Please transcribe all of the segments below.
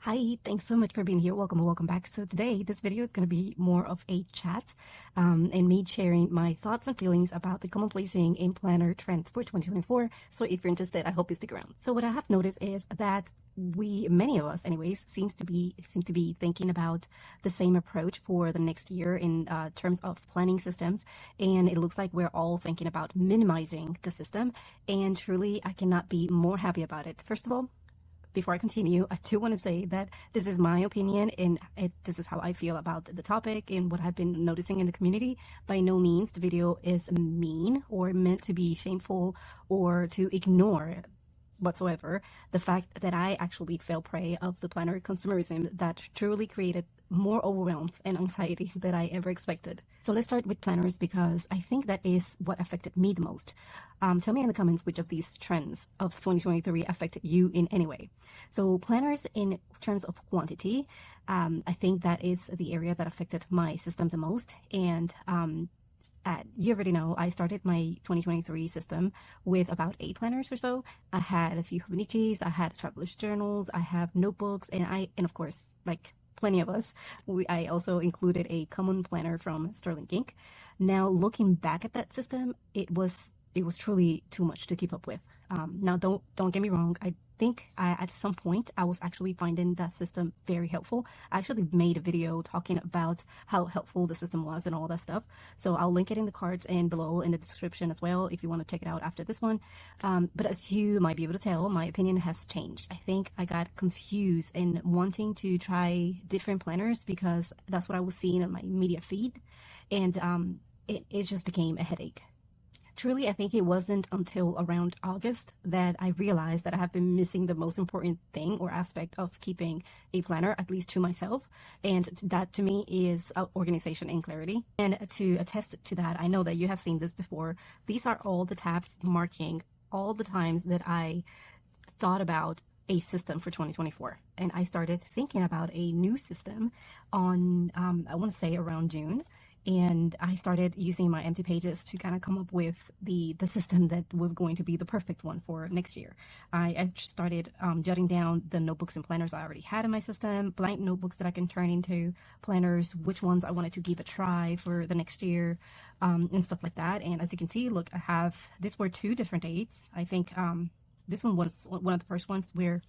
Hi, thanks so much for being here. Welcome back. So today, this video is going to be more of a chat and me sharing my thoughts and feelings about the Commonplacing in planner trends for 2024. So if you're interested, I hope you stick around. So what I have noticed is that many of us anyways, seem to be thinking about the same approach for the next year in terms of planning systems. And it looks like we're all thinking about minimizing the system. And truly, I cannot be more happy about it. First of all, before I continue, I do want to say that this is my opinion and this is how I feel about the topic and what I've been noticing in the community. By no means the video is mean or meant to be shameful or to ignore whatsoever the fact that I actually fell prey of the planner consumerism that truly created more overwhelm and anxiety than I ever expected. So let's start with planners because I think that is what affected me the most. Tell me in the comments which of these trends of 2023 affected you in any way. So planners in terms of quantity, I think that is the area that affected my system the most. And you already know I started my 2023 system with about 8 planners or so. I had a few Hobonichis, I had traveler's journals, I have notebooks, and of course, like plenty of us, I also included a common planner from Sterling Ink. Now looking back at that system, it was truly too much to keep up with. Now don't get me wrong, I think at some point I was actually finding that system very helpful. I actually made a video talking about how helpful the system was and all that stuff, so I'll link it in the cards and below in the description as well if you want to check it out after this one. But as you might be able to tell, my opinion has changed. I think I got confused in wanting to try different planners because that's what I was seeing on my media feed, and it just became a headache. Truly, I think it wasn't until around August that I realized that I have been missing the most important thing or aspect of keeping a planner, at least to myself. And that to me is organization and clarity. And to attest to that, I know that you have seen this before. These are all the tabs marking all the times that I thought about a system for 2024. And I started thinking about a new system on, I want to say around June. And I started using my empty pages to kind of come up with the system that was going to be the perfect one for next year. I started jotting down the notebooks and planners I already had in my system, blank notebooks that I can turn into planners, which ones I wanted to give a try for the next year, and stuff like that. And as you can see, look, these were 2 different dates. I think this one was one of the first ones where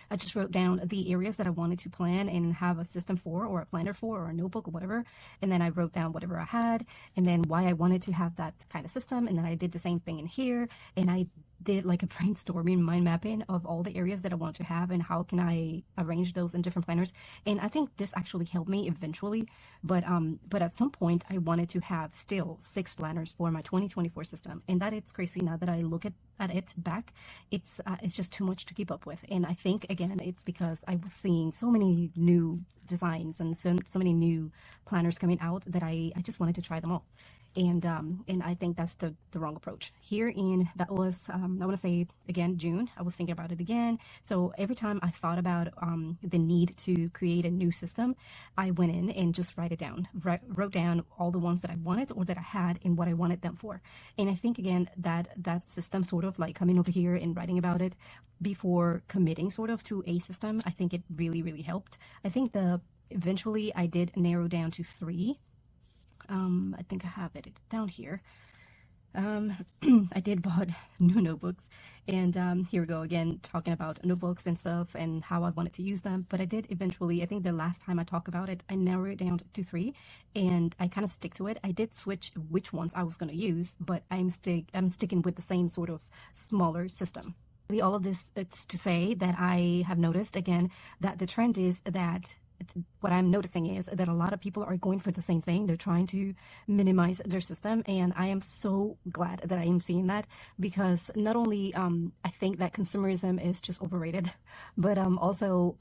I just wrote down the areas that I wanted to plan and have a system for, or a planner for, or a notebook or whatever. And then I wrote down whatever I had and then why I wanted to have that kind of system. And then I did the same thing in here. And I did like a brainstorming mind mapping of all the areas that I want to have and how can I arrange those in different planners. And I think this actually helped me eventually. But at some point I wanted to have still 6 planners for my 2024 system. And that it's crazy now that I look at it back. It's just too much to keep up with. And I think again, it's because I was seeing so many new designs and so many new planners coming out that I just wanted to try them all. And I think that's the wrong approach. That was, I want to say again, June, I was thinking about it again. So every time I thought about the need to create a new system, I went in and just wrote down all the ones that I wanted or that I had and what I wanted them for. And I think again, that system sort of like coming over here and writing about it before committing sort of to a system, I think it really, really helped. I think eventually I did narrow down to 3. I think I have it down here. I did bought new notebooks, and here we go again talking about notebooks and stuff and how I wanted to use them. But I did eventually, I think the last time I talked about it, I narrowed it down to 3, and I kind of stick to it. I did switch which ones I was going to use, but I'm sticking with the same sort of smaller system. All of this, it's to say that I have noticed again that the trend is that what I'm noticing is that a lot of people are going for the same thing. They're trying to minimize their system, and I am so glad that I am seeing that, because not only I think that consumerism is just overrated, but also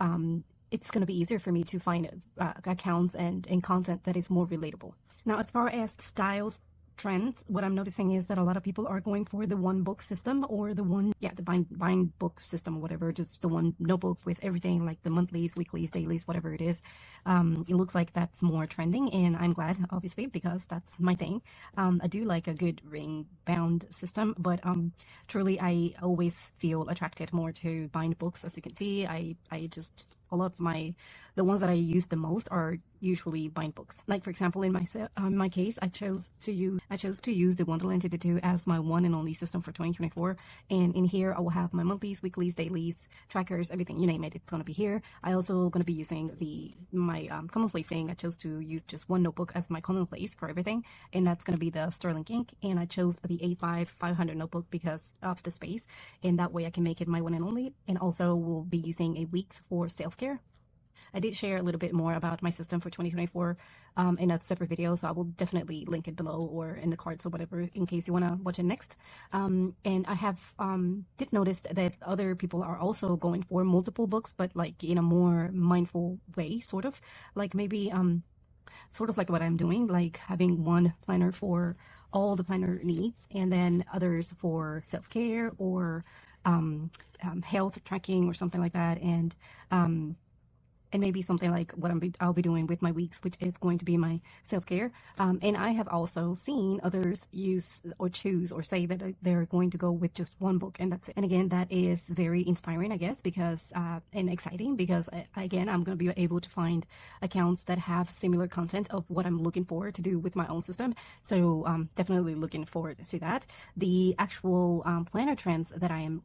it's going to be easier for me to find accounts and content that is more relatable. Now, as far as styles, trends, what I'm noticing is that a lot of people are going for the one book system or the bind book system or whatever, just the one notebook with everything like the monthlies, weeklies, dailies, whatever it is. It looks like that's more trending, and I'm glad, obviously, because that's my thing. I do like a good ring bound system, but truly I always feel attracted more to bind books. As you can see, I just all of the ones that I use the most are usually bind books. Like for example, in my case, I chose to use the Wonderland 222 as my one and only system for 2024. And in here, I will have my monthlies, weeklies, dailies, trackers, everything, you name it, it's gonna be here. I also gonna be using my Commonplacing. I chose to use just one notebook as my Commonplace for everything, and that's gonna be the Sterling ink. And I chose the A5 500 notebook because of the space, and that way I can make it my one and only. And also we'll be using a weeks for self-care. I did share a little bit more about my system for 2024 in a separate video, so I will definitely link it below or in the cards or whatever in case you want to watch it next. And I have did notice that other people are also going for multiple books, but like in a more mindful way, sort of like maybe sort of like what I'm doing, like having one planner for all the planner needs and then others for self-care or health tracking or something like that. And maybe something like what I'll be doing with my weeks, which is going to be my self-care. And I have also seen others use or choose or say that they're going to go with just one book and that's it. And again, that is very inspiring, I guess, because and exciting because again, I'm going to be able to find accounts that have similar content of what I'm looking forward to do with my own system. So definitely looking forward to that. The actual planner trends that I am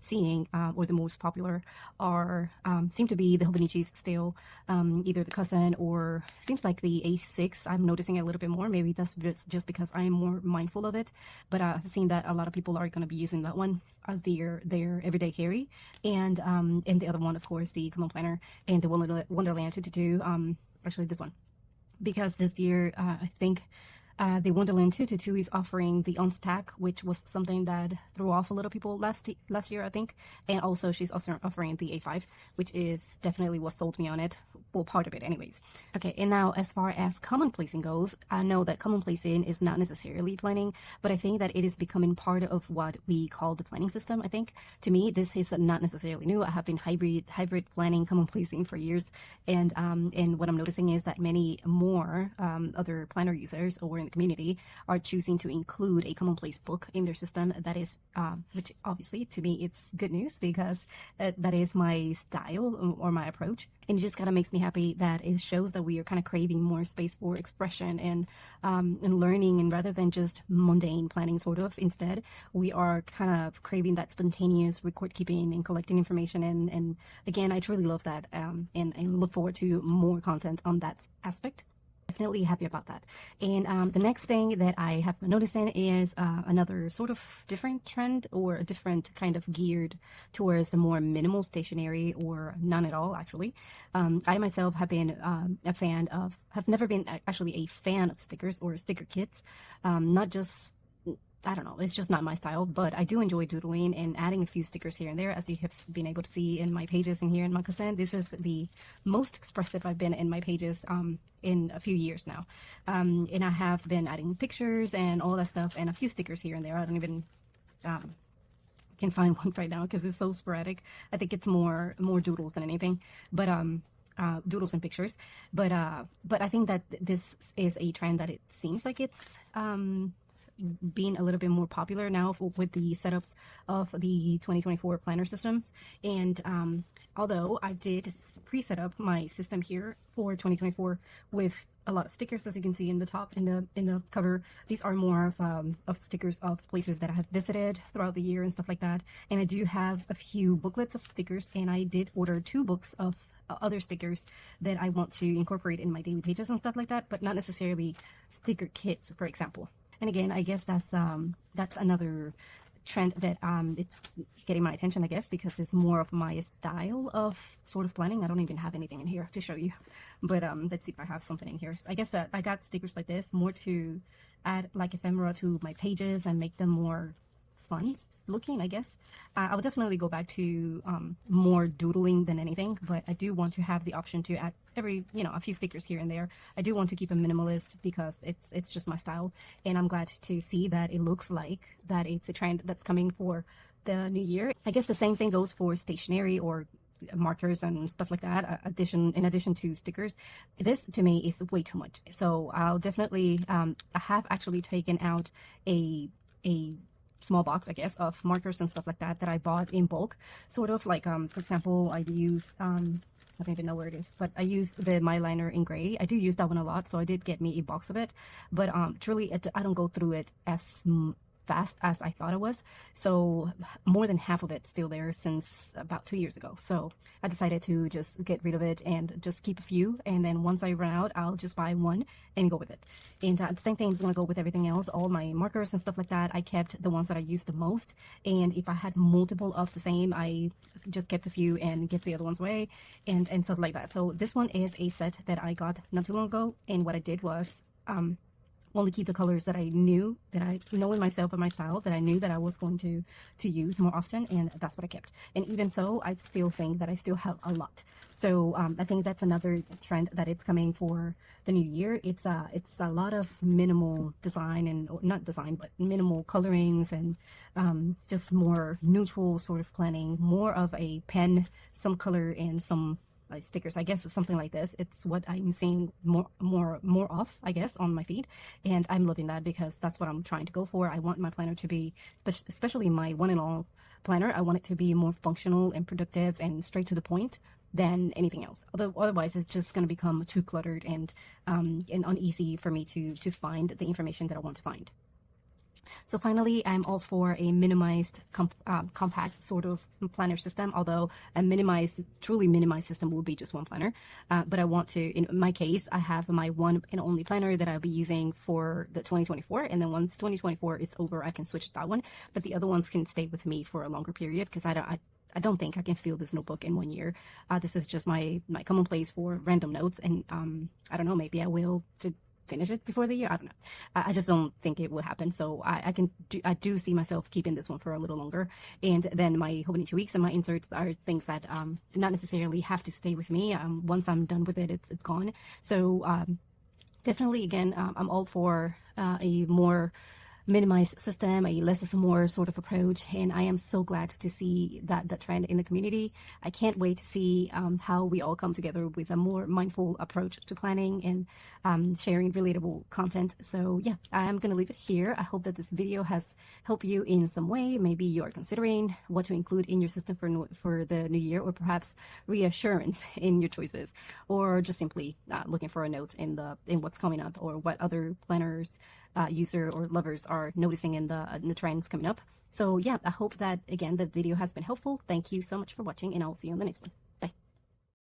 seeing or the most popular are seem to be the Hobonichis still, either the cousin or seems like the A6. I'm noticing a little bit more. Maybe that's just because I am more mindful of it, but I've seen that a lot of people are going to be using that one as their everyday carry. And the other one, of course, the Common Planner and the Wonderland 222. Actually, this one, because this year I think the Wonderland 222 is offering the Unstack, which was something that threw off a lot of people last year, I think. And also she's also offering the A5, which is definitely what sold me on it. Well, part of it anyways. Okay, and now as far as Commonplacing goes, I know that Commonplacing is not necessarily planning, but I think that it is becoming part of what we call the planning system, I think. To me, this is not necessarily new. I have been hybrid planning Commonplacing for years. And what I'm noticing is that many more other planner users or in the community are choosing to include a commonplace book in their system. That is, which obviously to me it's good news because that is my style or my approach, and it just kind of makes me happy that it shows that we are kind of craving more space for expression and learning, and rather than just mundane planning sort of, instead we are kind of craving that spontaneous record keeping and collecting information. And again, I truly love that, and look forward to more content on that aspect. Definitely happy about that. And the next thing that I have been noticing is another sort of different trend, or a different kind of geared towards the more minimal stationery, or none at all actually. I myself have been have never been actually a fan of stickers or sticker kits. Not just, I don't know, it's just not my style, but I do enjoy doodling and adding a few stickers here and there, as you have been able to see in my pages and here in my cousin. This is the most expressive I've been in my pages in a few years now. And I have been adding pictures and all that stuff and a few stickers here and there. I don't even can find one right now because it's so sporadic. I think it's more doodles than anything, but doodles and pictures. But I think that this is a trend that it seems like it's being a little bit more popular now with the setups of the 2024 planner systems. And although I did pre-set up my system here for 2024 with a lot of stickers, as you can see in the top, in the cover, these are more of stickers of places that I have visited throughout the year and stuff like that. And I do have a few booklets of stickers, and I did order 2 books of other stickers that I want to incorporate in my daily pages and stuff like that, but not necessarily sticker kits, for example. And again, I guess that's another trend that it's getting my attention, I guess, because it's more of my style of sort of planning. I don't even have anything in here to show you, but let's see if I have something in here. I guess I got stickers like this more to add like ephemera to my pages and make them more fun looking, I guess. I will definitely go back to more doodling than anything, but I do want to have the option to add a few stickers here and there. I do want to keep a minimalist because it's just my style, and I'm glad to see that it looks like that it's a trend that's coming for the new year. I guess the same thing goes for stationery or markers and stuff like that, in addition to stickers. This to me is way too much, so I'll definitely I have actually taken out a small box, I guess, of markers and stuff like that I bought in bulk, sort of like for example, I use I don't even know where it is, but I use the My Liner in gray. I do use that one a lot, so I did get me a box of it. But truly, I don't go through it as fast as I thought it was. So more than half of it's still there since about 2 years ago. So I decided to just get rid of it and just keep a few. And then once I run out, I'll just buy one and go with it. And the same thing is going to go with everything else. All my markers and stuff like that, I kept the ones that I used the most. And if I had multiple of the same, I just kept a few and get the other ones away and stuff like that. So this one is a set that I got not too long ago. And what I did was only keep the colors that I knew, that I know in myself and my style, that I knew that I was going to use more often, and that's what I kept. And even so, I still think that I still have a lot. So I think that's another trend that it's coming for the new year. It's a lot of minimal design, and not design, but minimal colorings, and just more neutral sort of planning, more of a pen, some color, and some stickers. I guess it's something like this. It's what I'm seeing more of, I guess, on my feed, and I'm loving that because that's what I'm trying to go for. I want my planner to be, especially my one-and-all planner, I want it to be more functional and productive and straight to the point than anything else. Otherwise, it's just going to become too cluttered and uneasy for me to find the information that I want to find. So finally, I'm all for a minimized, compact sort of planner system, although a truly minimized system will be just one planner. But I want to, in my case, I have my one and only planner that I'll be using for the 2024. And then once 2024 is over, I can switch to that one. But the other ones can stay with me for a longer period because I don't think I can fill this notebook in 1 year. This is just my commonplace for random notes. And I don't know, maybe I will finish it before the year. I don't know. I just don't think it will happen. So I do see myself keeping this one for a little longer. And then my Hobony 2 weeks and my inserts are things that not necessarily have to stay with me. Once I'm done with it, it's gone. So definitely, again, I'm all for a more minimized system, a less is more sort of approach, and I am so glad to see that trend in the community. I can't wait to see how we all come together with a more mindful approach to planning and sharing relatable content. So yeah, I'm gonna leave it here. I hope that this video has helped you in some way. Maybe you are considering what to include in your system for the new year, or perhaps reassurance in your choices, or just simply looking for a note in what's coming up, or what other planners, user or lovers are noticing in the trends coming up. So yeah, I hope that, again, the video has been helpful. Thank you so much for watching, and I'll see you on the next one.